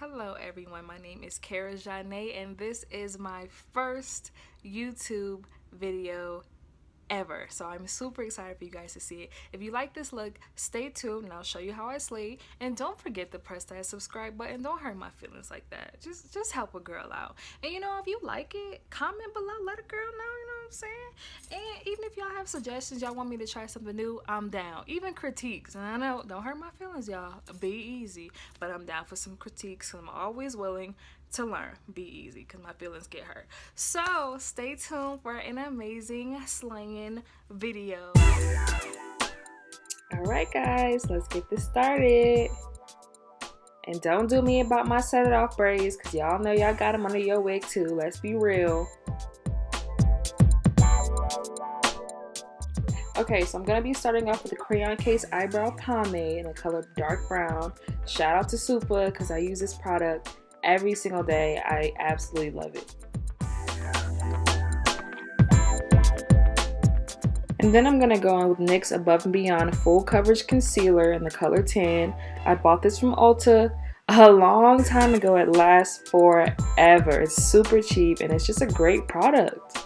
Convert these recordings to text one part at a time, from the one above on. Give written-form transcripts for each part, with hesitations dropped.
Hello everyone, my name is Kara Janae and this is my first YouTube video ever. So I'm super excited for you guys to see it. If you like this look, stay tuned and I'll show you how I slay. And don't forget to press that subscribe button. Don't hurt my feelings like that. Just help a girl out. And if you like it, comment below, let a girl know, you know what I'm saying? And even if y'all have suggestions, y'all want me to try something new, I'm down. Even critiques. And I know, don't hurt my feelings, y'all. Be easy. But I'm down for some critiques. I'm always willing to learn. Be easy because my feelings get hurt. So stay tuned for an amazing slaying video. Alright guys, let's get this started. And don't do me about my set it off braids because y'all know y'all got them under your wig too. Let's be real. Okay, so I'm going to be starting off with the Crayon Case Eyebrow Pomade in the color dark brown. Shout out to Supa because I use this product every single day. I absolutely love it. And then I'm going to go on with NYX Above and Beyond Full Coverage Concealer in the color tan. I bought this from Ulta a long time ago. It lasts forever. It's super cheap and it's just a great product.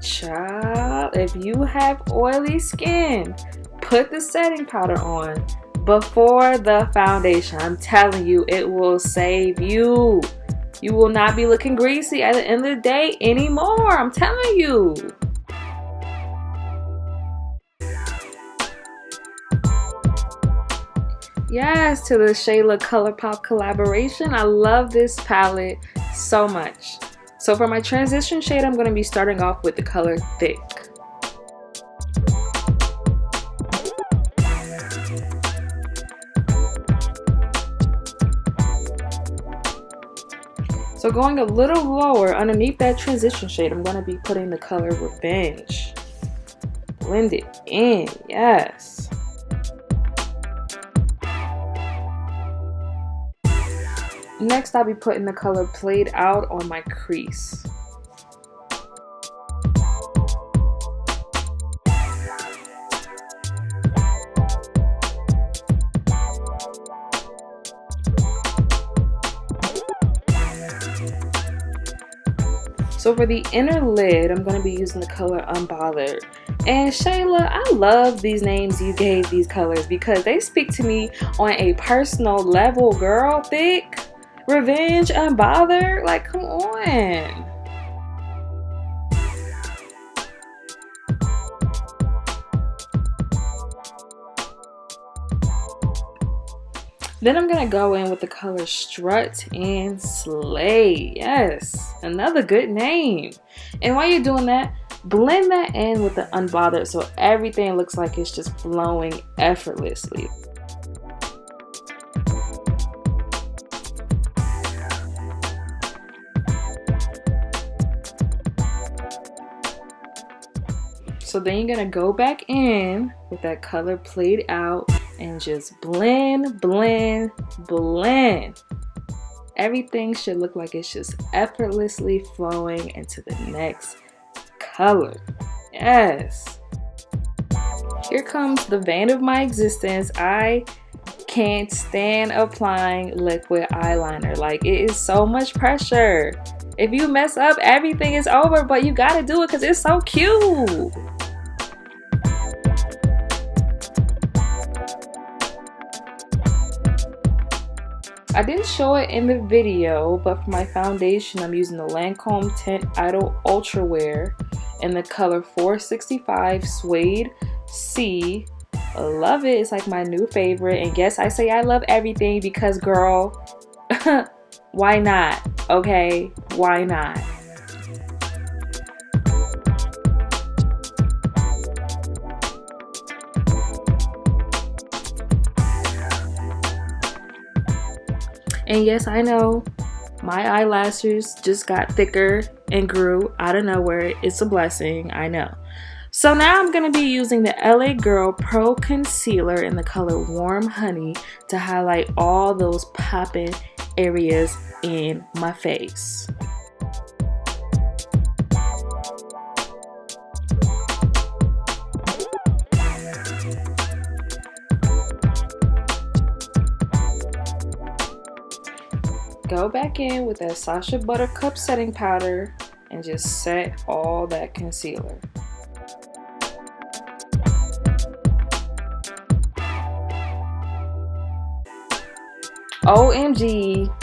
Child, if you have oily skin, put the setting powder on before the foundation. I'm telling you, it will save you. You will not be looking greasy at the end of the day anymore. I'm telling you. Yes, to the Shayla ColourPop collaboration. I love this palette so much. So for my transition shade, I'm going to be starting off with the color Thick. So going a little lower underneath that transition shade, I'm going to be putting the color Revenge. Blend it in, yes. Next, I'll be putting the color Played Out on my crease. So for the inner lid, I'm going to be using the color Unbothered. And Shayla, I love these names you gave these colors because they speak to me on a personal level, girl. Thick, Revenge, Unbothered, like come on. Then I'm gonna go in with the color Strut and Slay. Yes, another good name. And while you're doing that, blend that in with the Unbothered so everything looks like it's just flowing effortlessly. So then you're gonna go back in with that color Played Out and just blend, blend, blend. Everything should look like it's just effortlessly flowing into the next color. Yes. Here comes the vein of my existence. I can't stand applying liquid eyeliner. Like, it is so much pressure. If you mess up, everything is over, but you gotta do it because it's so cute. I didn't show it in the video, but for my foundation, I'm using the Lancome Tint Idol Ultra Wear in the color 465 Suede C. I love it. It's like my new favorite. And yes, I say I love everything because, girl, why not? Okay, why not? And yes, I know my eyelashes just got thicker and grew out of nowhere. It's a blessing, I know. So now I'm going to be using the LA Girl Pro Concealer in the color Warm Honey to highlight all those popping areas in my face. Go back in with that Sacha Buttercup setting powder and just set all that concealer. OMG,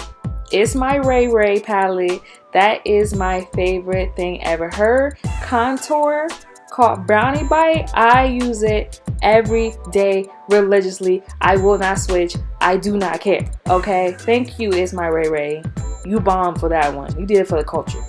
it's my Ray Ray palette. That is my favorite thing ever. Her contour called Brownie Bite, I use it every day religiously. I will not switch. I do not care. Okay? Thank you, It's My Ray Ray. You bombed for that one. You did it for the culture.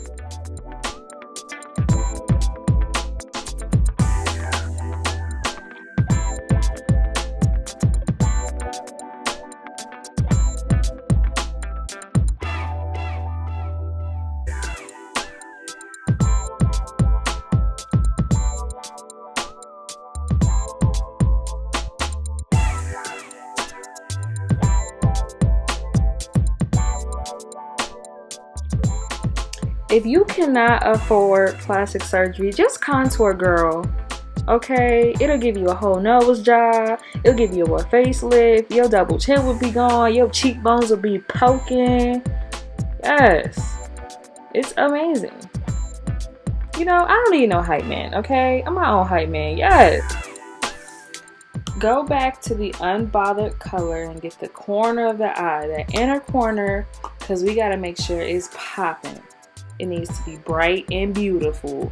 If you cannot afford plastic surgery, just contour, girl. Okay? It'll give you a whole nose job. It'll give you a facelift. Your double chin will be gone. Your cheekbones will be poking. Yes. It's amazing. You know, I don't need no hype man, okay? I'm my own hype man. Yes. Go back to the unbothered color and get the corner of the eye, that inner corner, because we got to make sure it's popping. It needs to be bright and beautiful.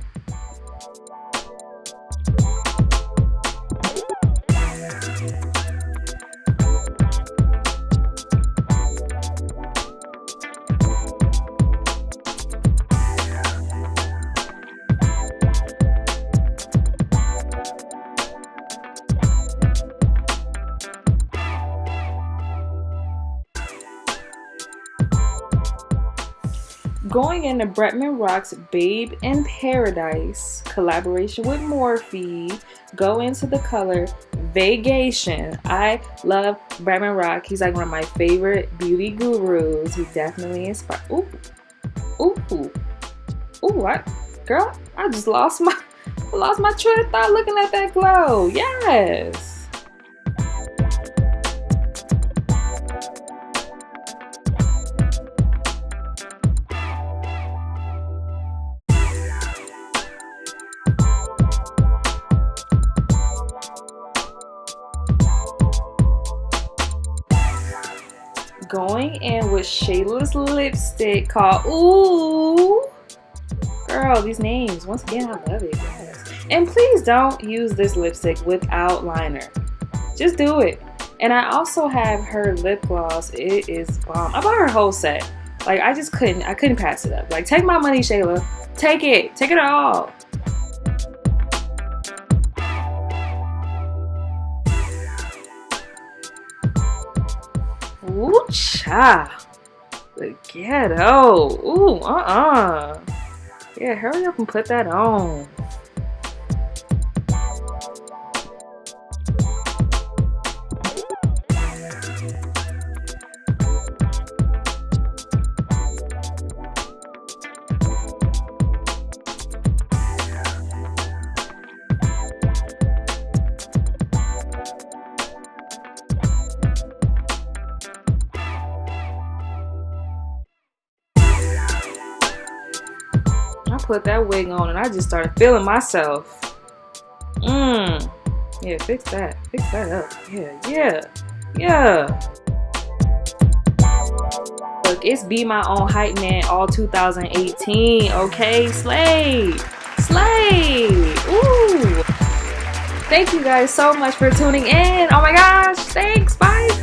Going into Bretman Rock's Babe in Paradise collaboration with Morphe, go into the color Vacation. I love Bretman Rock. He's like one of my favorite beauty gurus. He definitely inspired. Ooh, ooh, ooh! Girl, I just lost my train of thought looking at that glow. Yes. Going in with Shayla's lipstick called Ooh. Girl, these names, once again, I love it. Yes. And please don't use this lipstick without liner. Just do it. And I also have her lip gloss. It is bomb. I bought her whole set. Like, I couldn't pass it up. Like, take my money, Shayla. Take it. Take it all. Ooh, cha. The ghetto. Ooh, Yeah, hurry up and put that on. I put that wig on and I just started feeling myself. Yeah, fix that up. Yeah. Look, it's Be My Own Hype Man all 2018, okay? Slay! Ooh! Thank you guys so much for tuning in. Oh my gosh, thanks, bye!